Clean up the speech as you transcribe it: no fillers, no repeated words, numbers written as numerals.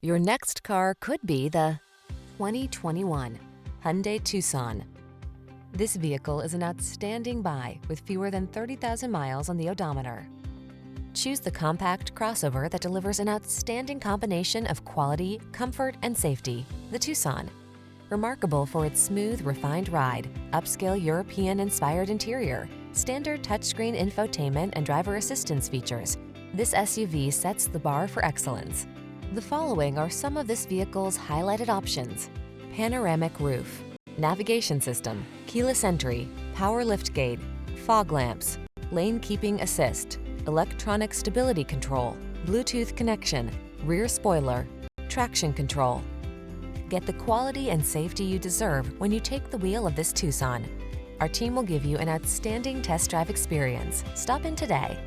Your next car could be the 2021 Hyundai Tucson. This vehicle is an outstanding buy with fewer than 30,000 miles on the odometer. Choose the compact crossover that delivers an outstanding combination of quality, comfort, and safety, the Tucson. Remarkable for its smooth, refined ride, upscale European-inspired interior, standard touchscreen infotainment and driver assistance features, this SUV sets the bar for excellence. The following are some of this vehicle's highlighted options: panoramic roof, navigation system, keyless entry, power liftgate, fog lamps, lane keeping assist, electronic stability control, Bluetooth connection, rear spoiler, traction control. Get the quality and safety you deserve when you take the wheel of this Tucson. Our team will give you an outstanding test drive experience. Stop in today.